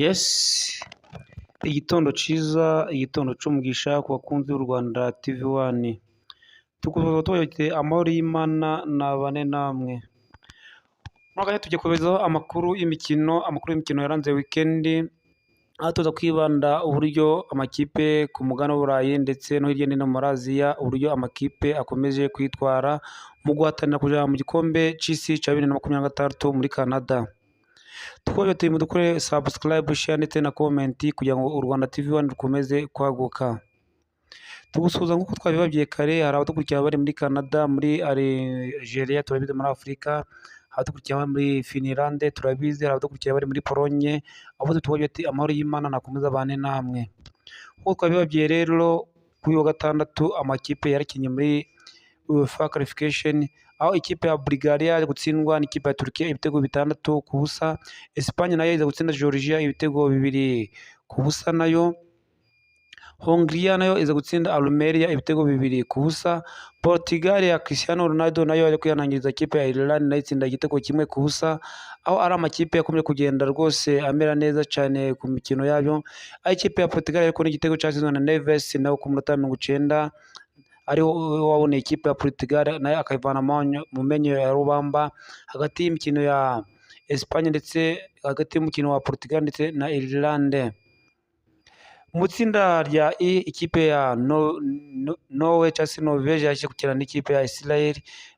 Yes, igitondo ciza, igitondo c'umugisha ku bakunzi b'u Rwanda TV1. Tukuzoza tubafite amahoro y'Imana nabane namwe. Mwakanya tugiye kubagezaho amakuru y'imikino yaranze weekend, aho tuza kwibanda uburyo amakipe ku mugabane w'Uburayi ndetse no hirya no hino muri Aziya, uburyo amakipe akomeje kwitwara mu guhatanira kuja mu gikombe c'isi ca 2026 muri Canada. Twebwe mudukore subscribe, share ndetse na comment kugira ngo u Rwanda TV1 rukomeze kwaguka. Tugusuhuza nk'uko twabibabwiye kare, hari abadukurikira bari muri Canada, muri Algeria, turabizi muri Afurika, abadukurikira bari muri Finland turabizi, hari abadukurikira bari muri Pologne, abo tubabwiye ati amahoro y'Imana nakomeza abane namwe. Nk'uko twabibabwiye rero, kuri wa gatandatu amakipe yarakinye muri UEFA qualification, aho ikipe ya Bulgaria yaje gutsindwa n'ikipe ya Turkiya ibitego 6-0. Espagne nayo iza gutsinda Georgia ibitego 2-0 nayo. Hongria nayo iza gutsinda Almeria ibitego 2-0. Portugal ya Cristiano Ronaldo nayo yaje kwihanangiriza ikipe ya Ireland nayo itsinda igitego 1-0, aho ari amakipe yakomeje kugenda rwose amera neza cyane ku mikino yayo. Aho ikipe ya Portugal ariko n'igitego cyasizwe na Neves nayo ku munota 90 ariho waboneye ikipe ya Portugal nayo akayivana mu menyo ya rubamba hagati y'imikino ya Espagne ndetse hagati y'umukino wa Portugal ndetse na Ireland. Mu itsinda rya E, ikipe ya Norway cyangwa se Norvège yaje gukina n'ikipe ya Israel.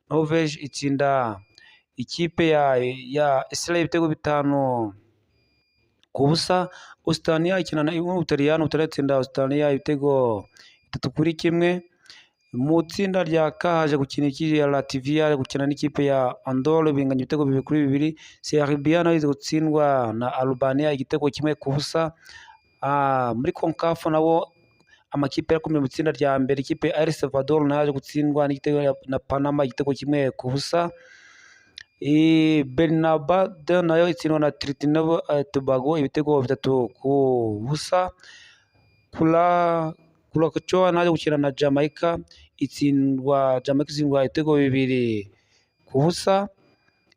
Norvège itsinda ikipe ya Israel ibitego 5-0. Australia ikina na Ubutaliyani, Ubutaliyani itsinda Australia ibitego 3-1. Mu itsinda rya K haje gukina ikipe ya Latvia gukina n'ikipe ya Andorra binganya ibitego 2-2. Serbia nayo iza gutsindwa na Albania igitego 1-0. Muri CONCACAF nabo amakipe yakomeye mu itsinda rya mbere, ikipe ya El Salvador nayo yaje gutsindwa n'igitego na Panama igitego 1-0. Bernabeu nayo itsindwa na Trinidad Tobago ibitego 3-0. Kuracoa naje gukina na Jamaica itsindwa ibitego 2-0.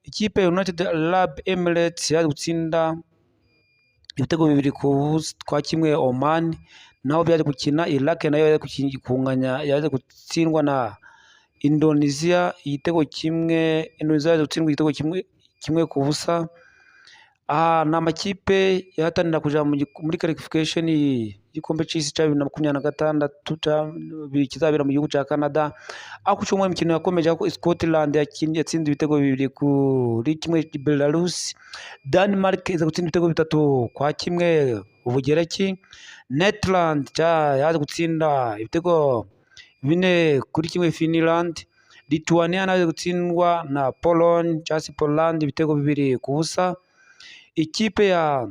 Ikipe ya United Arab Emirates yaje gutsinda ibitego 2-1 Oman. Naho byaje gukina Iraq nayo yaje gutsindwa na Indonesia igitego 1. Indonesia yaje gutsindwa igitego 1-0. Ni amakipe yahatanira kuja muri qualification y'igikombe c'isi ca 2026 kizabera mu gihugu ca Canada. Aho ku cyumweru imikino yakomeje, aho Scotland yatsinze ibitego 2-1 Belarus. Denmark iza gutsinda ibitego 3-1 Ubugereki. Netherland yaje gutsinda ibitego 4-1 Finland. Lithuania nayo gutsindwa na Poland cyangwa se Poland ibitego 2-0. Ikipe ya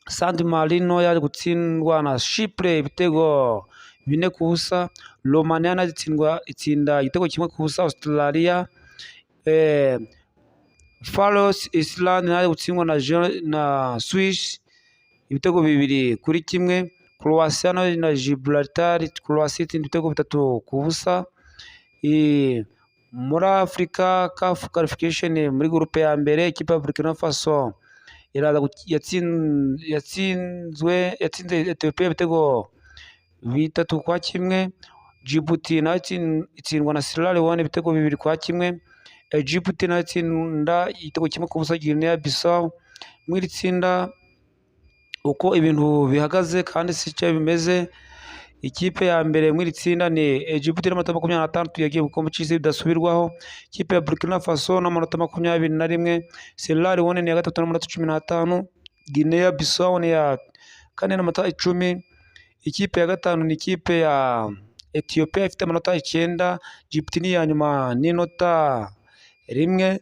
San Marino yaje gutsindwa na Chypre ibitego 4-0. Romania nayo itsinda igitego 1-0 Australia. Faroes Island nayo gutsindwa na Swiss ibitego 2-1. Croatia na Gibraltar, Croatia itsinda ibitego 3-0. Muri Afrika CAF qualification muri groupe ya mbere, ikipe ya Burkina Faso yatsinze Ethiopia ibitego 3-1. Djibouti nayo itsindwa na Sierra Leone ibitego 2-1. Egypt nayo itsinda igitego 1-0 Guinea Bissau. Mw'iri tsinda uko ibintu bihagaze kandi si cyo bimeze, ikipe ya mbere mw'iri tsinda ni Egypt n'amanota 26 yagiye mu gikombe c'isi bidasubirwaho. Ikipe ya Burkina Faso n'amanota 21. Sierra Leone ni ya gatatu n'amanota 15. Guinea Bissau ni ya kane n'amanota 10. Ikipe ya gatanu ni ikipe ya Ethiopia ifite amanota 9. Djibouti ni ya nyuma n'inota 1.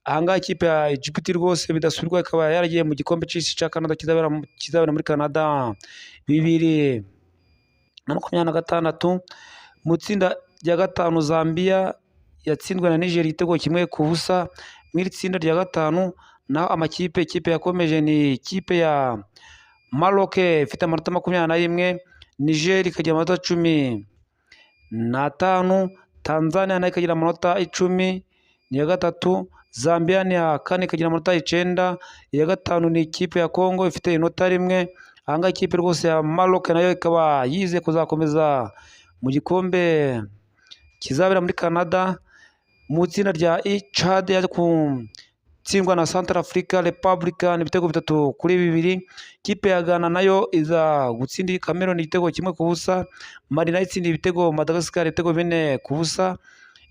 Ahangaha ikipe ya Egypt rwose bidasubirwa ikaba yaragiye mu gikombe c'isi ca Canada kizabera muri Canada 2026. Mu itsinda rya gatanu Zambia yatsinzwe na Niger igitego 1-0. Mw'iri tsinda rya gatanu naho ikipe yakomeje ni ikipe ya Maroc ifite amanota 21. Niger ikagira amanota 15. Tanzania nayo ikagira amanota 10 ni ya gatatu. Zambia ni iya kane ikagira amanota 9. Iya gatanu ni ikipe ya Congo ifite inota rimwe. Aha ngaha ikipe rwose ya Maroc nayo ikaba yize kuzakomeza mu gikombe kizabera muri Canada. Mu itsinda rya Chad yaje gutsindwa na Central Africa Republican ibitego 3-2. Ikipe ya Ghana nayo iza gutsinda Cameroon igitego 1-0. Mali nayo itsinda ibitego Madagascar ibitego 4-0.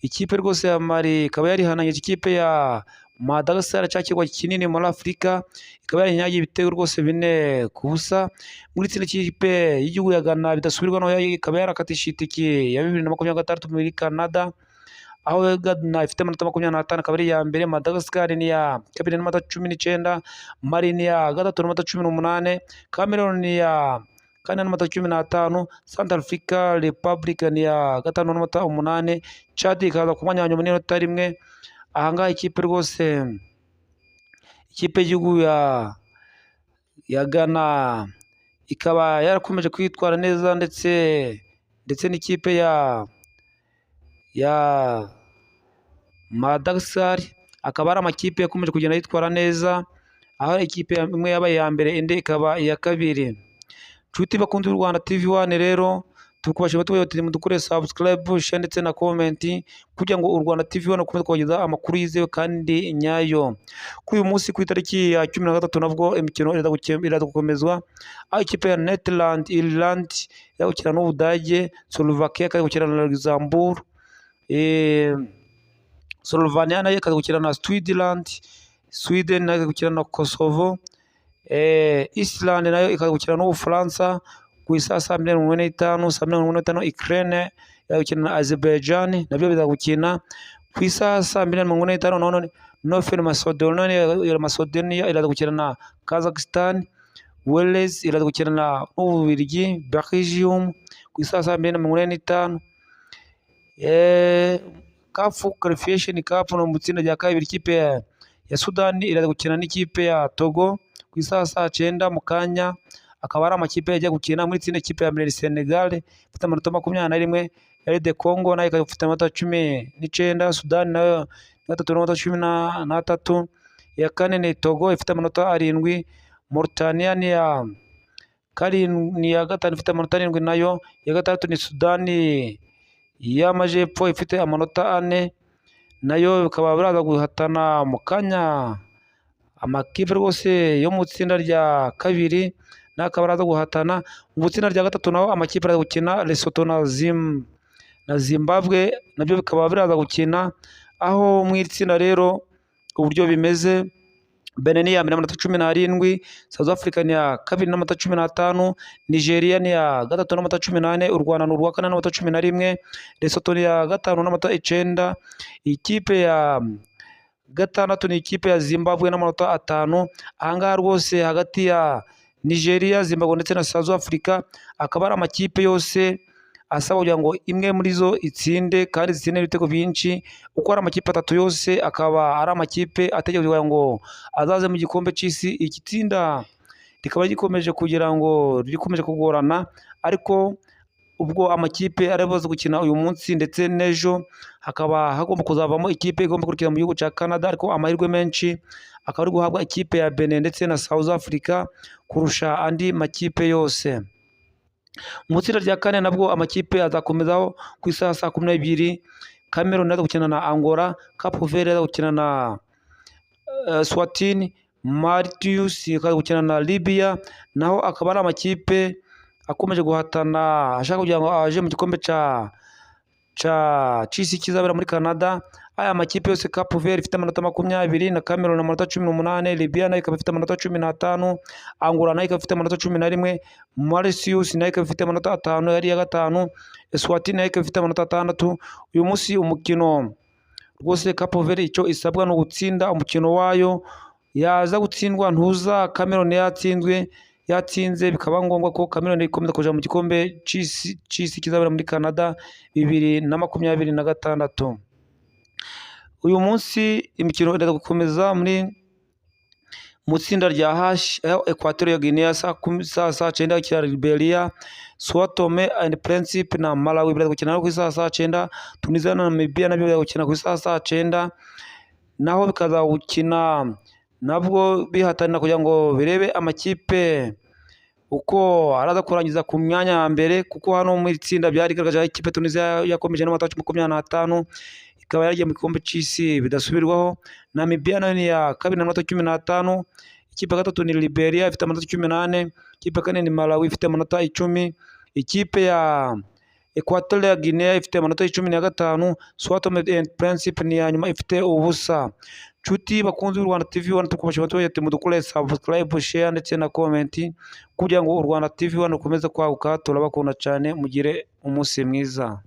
Ikipe rwose ya Mali ikaba yarihananye ikipe ya Madagascar cya kirwa kinini muri Afurika, ikaba yarinyagiye ibitego rwose 4-0. Muri itsinda ikipe y'igihugu ya Ghana bidasubirwa nayo ikaba yarakatishije itike ya 2026 muri Canada, aho Ghana ifite amanota 25 akaba ari iya mbere. Madagascar ni iya kabiri n'amanota 19. Mali ni iya gatatu n'amanota 18. Cameroon ni iya kane n'amanota 15. Central Africa Republic ni iya gatanu n'amanota 8. Chad ikaza ku mwanya wa nyuma n'inota rimwe. Aha ngaha ikipe rwose ikipe y'igihugu ya Ghana ikaba yarakomeje kwitwara neza, ndetse n'ikipe ya Madagascar akaba ari amakipe yakomeje kugenda yitwara neza, aho ikipe imwe yabaye iya mbere indi ikaba iya kabiri. Nshuti bakunzi b'u Rwanda TV1 rero tukubashije tubayoboye mudukore subscribe, share ndetse na comment kugira ngo u Rwanda TV1 ukomeze kubagezaho amakuru yizewe kandi nyayo. Kuri uyu munsi ku itariki ya 13 nabwo imikino iraza gukomezwa, aho ikipe ya Netherland Ireland yakira n'Ubudage, Slovakia ikagukira na Luxembourg, Slovenia nayo ikagukira na Sweden nayo ikagukira na Kosovo, Iceland nayo ikagukira n'Ubufaransa ku isaha 2:45. Ukraine yakina na Azerbaijan nabyo bizagukina ku isaha 2:45. None Northern Macedonia iraza gukina na Kazakhstan, Wales iraza gukina na Ububiligi, Belgium ku isaha 2:45. CAF Qualification Cup no mu itsinda rya kabiri ikipe ya Sudani iraza gukina n'ikipe ya Togo ku isaha 9 mu kanya. Akaba ari amakipe yagiye gukina muri itsinda ikipe ya Senegal ifite amanota 21. RD Congo nayo ikaba ifite amanota 19. Sudani nayo gatatu n'amanota 13. Iya kane ni Togo ifite amanota 7. Mauritania ni iya gatanu ifite amanota 7 nayo. Iya gatandatu ni Sudani y'Amajepfo ifite amanota 4 nayo bikaba biraza guhatana mu kanya. Amakipe rwose yo mu itsinda rya kabiri nakaba araza guhatana. Mu itsinda rya gatatu naho amakipe araza gukina Lesotho na Zimbabwe nabyo bikaba biraza gukina, aho mu itsinda rero uburyo bimeze: Benin ni iya mbere n'amanota 17. South Africa ni iya kabiri n'amanota 15. Nigeria ni iya gatatu n'amanota 18. U Rwanda ni urwa kane n'amanota 11. Lesotho ni iya gatanu n'amanota 9. Ikipe ya gatandatu ni ikipe ya Zimbabwe n'amanota 5. Aha ngaha rwose hagati ya Nigeria, Zimbabwe ndetse na South Africa akaba ari amakipe yose asaba kugira ngo imwe muri zo itsinde kandi zitsinde ibitego byinshi, uko ari amakipe atatu yose akaba ari amakipe ategereje kugira ngo azaze mu gikombe cy'isi. Iki tsinda rikaba gikomeje kugira ngo rikomeje kugorana, ariko ubwo amakipe arabaza gukina uyu munsi ndetse n'ejo hakaba hagomba kuzavamo ikipe igomba kurikira mu gihugu cya Canada, ariko amahirwe menshi akaba ari guhabwa ikipe ya Benin ndetse na South Africa kurusha andi makipe yose. Mu itsinda rya kane nabwo amakipe azakomezaho ku isaha 12. Cameroon iraza gukina na Angola, Cape Verde iraza gukina na Swatini, Mauritius ikaza gukina na Libya. Naho akaba ari amakipe akomeje guhatana ashaka kugira ngo aje mu gikombe cy'isi kizabera muri Canada. Aya makipe yose: Cape Verde ifite amanota 20 na Cameroon amanota 18. Libya nayo ikaba ifite amanota 15. Angola nayo ikaba ifite amanota 11. Mauritius nayo ikaba ifite amanota 5 yari ya gatanu. Eswatini nayo ikaba ifite amanota 6. Uyu munsi umukino rwose Cape Verde icyo isabwa no gutsinda umukino wayo, yaza gutsindwa ntuza Cameroon yatsinze bikaba ngombwa ko Cameroon ikomeza kuja mu gikombe cy'isi kizabera muri Canada 2026. Uyu munsi imikino iraza gukomeza mu itsinda rya H, Equatorial Guinea saa 9 ikira Liberia, Sao Tome and Principe na Malawi biraza gukina ku isaha 9. Tunisia na Namibia nabyo biraza gukina ku isaha 9. naho bikaza gukina nabwo bihatanira kugira ngo birebe amakipe uko araza kurangiza ku myanya ya mbere, kuko hano mu itsinda byari bigaragaje aho ikipe Tunisia yakomeje n'amanota 25, ikaba yaragiye mu gikombe cy'isi bidasubirwaho. Namibia nayo ni iya kabiri n'amanota 15, ikipe ya gatatu ni Liberia ifite amanota 18, ikipe ya kane ni Malawi ifite amanota 10, ikipe ya Equatorial Guinea ifite amanota 15, Sao Tome and Principe ni ya nyuma ifite ubusa. Nshuti bakunze u Rwanda TV One, tukubashije batuyete mudukore subscribe, share ndetse na comment kugira ngo u Rwanda TV One rukomeze kwaguka. Turabakunda cyane, mugire umunsi mwiza.